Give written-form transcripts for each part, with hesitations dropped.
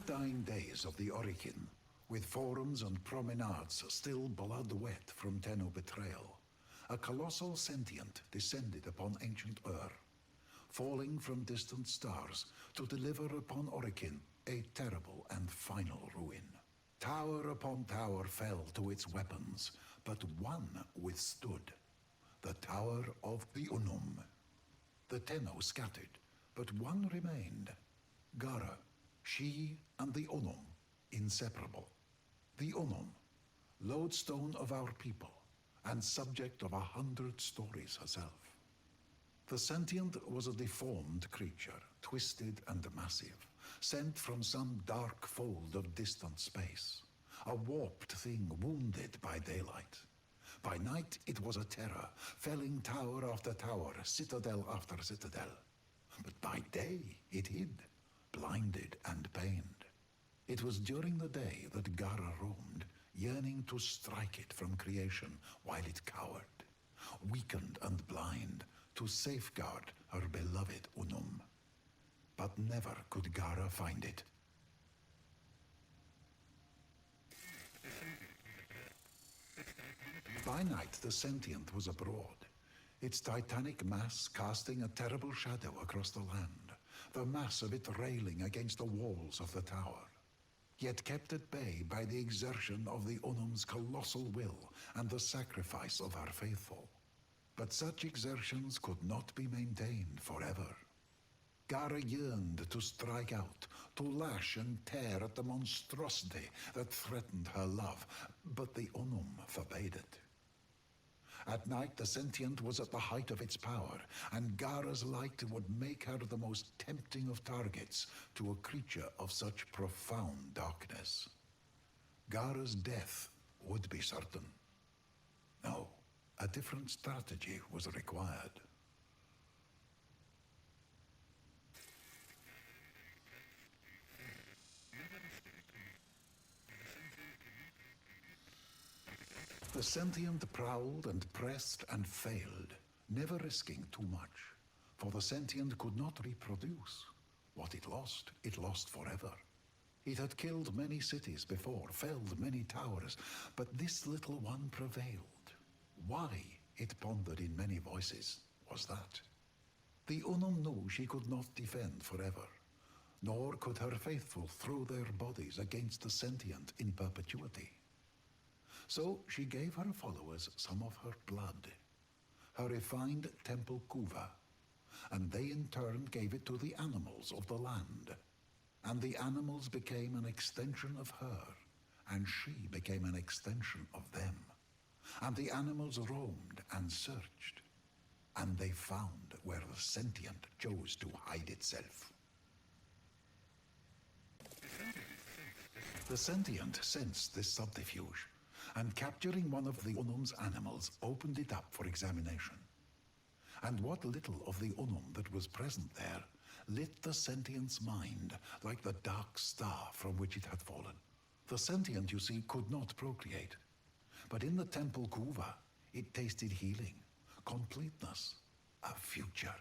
the dying days of the Orichin, with forums and promenades still blood wet from Tenno betrayal, a colossal sentient descended upon ancient Ur, falling from distant stars to deliver upon Orichin a terrible and final ruin. Tower upon tower fell to its weapons, but one withstood, the Tower of the Unum. The Tenno scattered, but one remained, Gara, she and the Unum, inseparable. The Unum, lodestone of our people, and subject of 100 stories herself. The Sentient was a deformed creature, twisted and massive, sent from some dark fold of distant space, a warped thing wounded by daylight. By night it was a terror, felling tower after tower, citadel after citadel. But by day it hid, blinded and pained. It was during the day that Gara roamed, yearning to strike it from creation while it cowered, weakened and blind, to safeguard her beloved Unum. But never could Gara find it. By night the Sentient was abroad, its titanic mass casting a terrible shadow across the land, the mass of it railing against the walls of the tower, yet kept at bay by the exertion of the Unum's colossal will and the sacrifice of her faithful. But such exertions could not be maintained forever. Gara yearned to strike out, to lash and tear at the monstrosity that threatened her love, but the Unum forbade it. At night the Sentient was at the height of its power, and Gara's light would make her the most tempting of targets to a creature of such profound darkness. Gara's death would be certain. No, a different strategy was required. The Sentient prowled and pressed and failed, never risking too much, for the Sentient could not reproduce. What it lost forever. It had killed many cities before, felled many towers, but this little one prevailed. Why, it pondered in many voices, was that? The Unum knew she could not defend forever, nor could her faithful throw their bodies against the Sentient in perpetuity. So she gave her followers some of her blood, her refined temple kuva, and they in turn gave it to the animals of the land. And the animals became an extension of her, and she became an extension of them. And the animals roamed and searched, and they found where the Sentient chose to hide itself. The Sentient sensed this subterfuge, and capturing one of the Unum's animals, opened it up for examination. And what little of the Unum that was present there lit the Sentient's mind like the dark star from which it had fallen. The Sentient, you see, could not procreate, but in the temple kuva, it tasted healing, completeness, a future.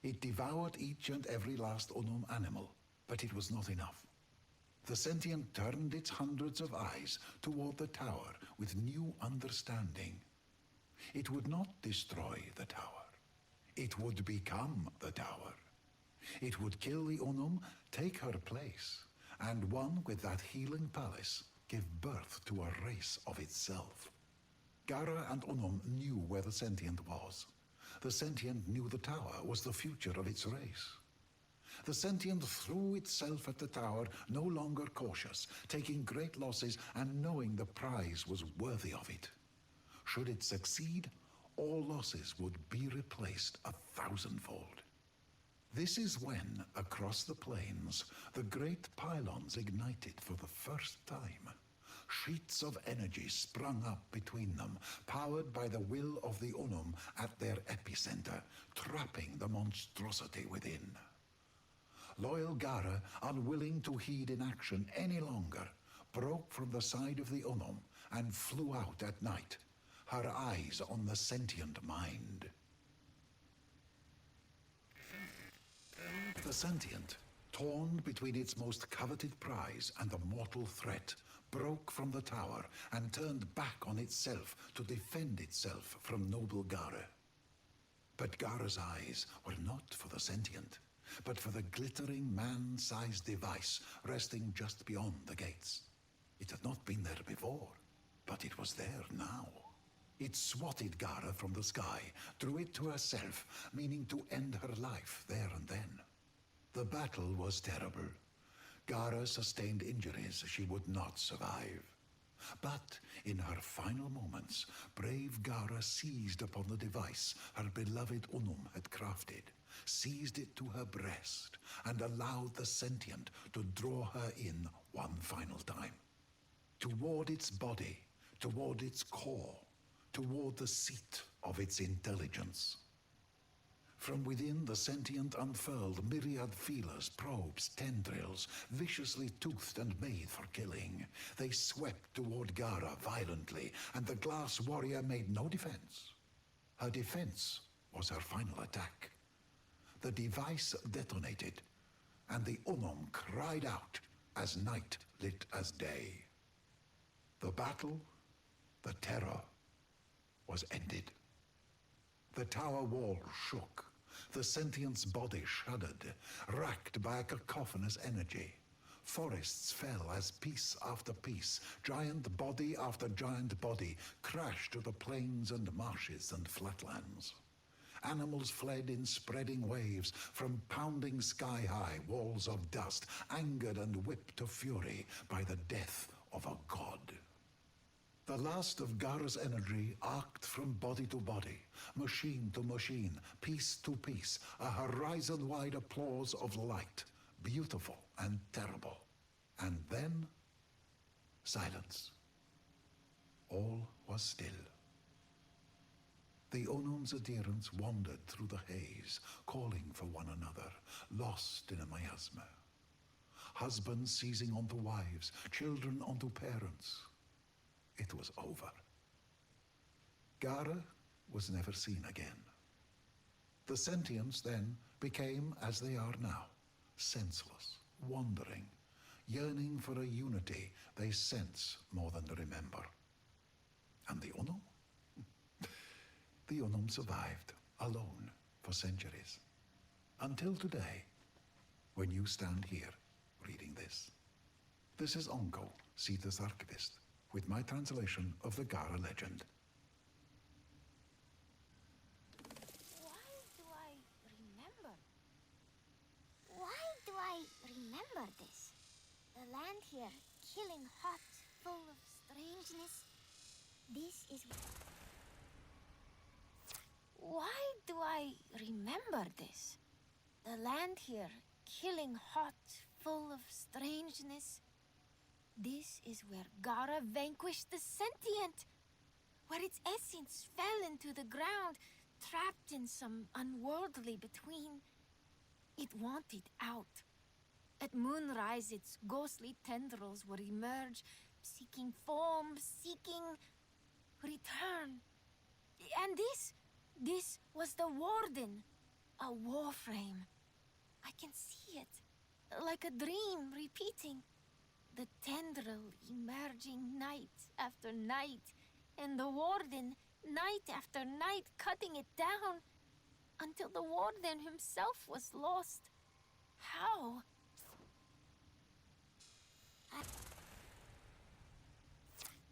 It devoured each and every last Unum animal, but it was not enough. The Sentient turned its hundreds of eyes toward the tower with new understanding. It would not destroy the tower. It would become the tower. It would kill the Unum, take her place, and one with that healing palace give birth to a race of itself. Gara and Unum knew where the Sentient was. The Sentient knew the tower was the future of its race. The Sentient threw itself at the tower, no longer cautious, taking great losses and knowing the prize was worthy of it. Should it succeed, all losses would be replaced 1,000-fold. This is when, across the plains, the great pylons ignited for the first time. Sheets of energy sprung up between them, powered by the will of the Unum at their epicenter, trapping the monstrosity within. Loyal Gara, unwilling to heed inaction any longer, broke from the side of the Unum and flew out at night, her eyes on the Sentient mind. The Sentient, torn between its most coveted prize and a mortal threat, broke from the tower and turned back on itself to defend itself from noble Gara. But Gara's eyes were not for the sentient, but for the glittering man-sized device resting just beyond the gates. It had not been there before, but it was there now. It swatted Gara from the sky, drew it to herself, meaning to end her life there and then. The battle was terrible. Gara sustained injuries she would not survive. But in her final moments, brave Gara seized upon the device her beloved Unum had crafted, seized it to her breast, and allowed the sentient to draw her in one final time. Toward its body, toward its core, toward the seat of its intelligence. From within, the sentient unfurled myriad feelers, probes, tendrils, viciously toothed and made for killing. They swept toward Gara violently, and the glass warrior made no defense. Her defense was her final attack. The device detonated, and the Unum cried out as night lit as day. The battle, the terror, was ended. The tower wall shook. The sentient's body shuddered, racked by a cacophonous energy. Forests fell as piece after piece, giant body after giant body, crashed to the plains and marshes and flatlands. Animals fled in spreading waves from pounding sky-high walls of dust, angered and whipped to fury by the death of a god. The last of Gara's energy arced from body to body, machine to machine, piece to piece, a horizon-wide applause of light, beautiful and terrible. And then, silence. All was still. The Unum's adherents wandered through the haze, calling for one another, lost in a miasma. Husbands seizing onto wives, children onto parents. It was over. Gara was never seen again. The sentients then became as they are now, senseless, wandering, yearning for a unity they sense more than remember. And the Unum? The Unum survived, alone, for centuries. Until today, when you stand here reading this. This is Onko, Sita's archivist, with my translation of the Gara legend. Why do I remember? Why do I remember this? The land here, killing hot, full of strangeness. This is... Why do I remember this? The land here, killing hot, full of strangeness. This is where Gara vanquished the sentient, where its essence fell into the ground, trapped in some unworldly between. It wanted out. At moonrise, its ghostly tendrils would emerge, seeking form, seeking return. And this was the Warden, a Warframe. I can see it, like a dream repeating. The tendril emerging night after night, and the Warden night after night cutting it down, until the Warden himself was lost. How?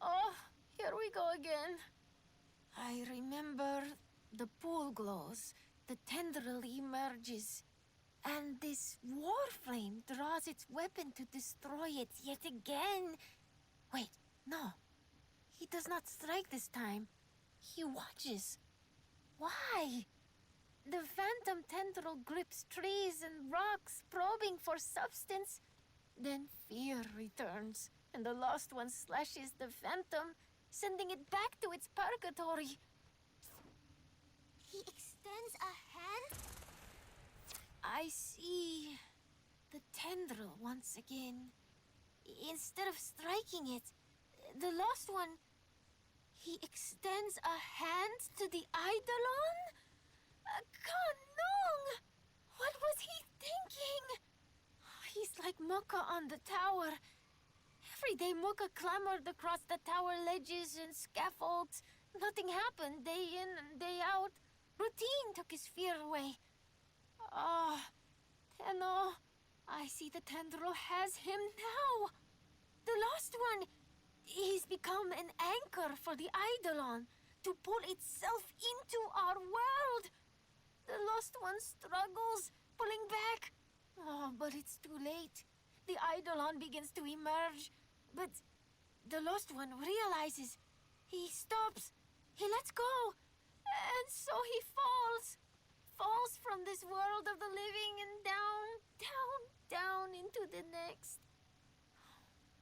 Oh, here we go again. I remember the pool glows, the tendril emerges, and this Warframe draws its weapon to destroy it yet again. Wait, no. He does not strike this time. He watches. Why? The phantom tendril grips trees and rocks, probing for substance. Then fear returns, and the lost one slashes the phantom, sending it back to its purgatory. He extends a hand? I see the tendril once again. Instead of striking it, the lost one, he extends a hand to the Eidolon? Kanong! What was he thinking? like Mucka on the tower. Every day Mucka clambered across the tower ledges and scaffolds. Nothing happened day in and day out. Routine took his fear away. Ah, Tenno, I see the tendril has him now. The lost one, he's become an anchor for the Eidolon to pull itself into our world. The lost one struggles, pulling back. Oh, but it's too late. The Eidolon begins to emerge, but the lost one realizes. He stops. He lets go. And so he falls. Falls from this world of the living and down, down, down into the next.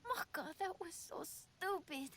Maka, that was so stupid.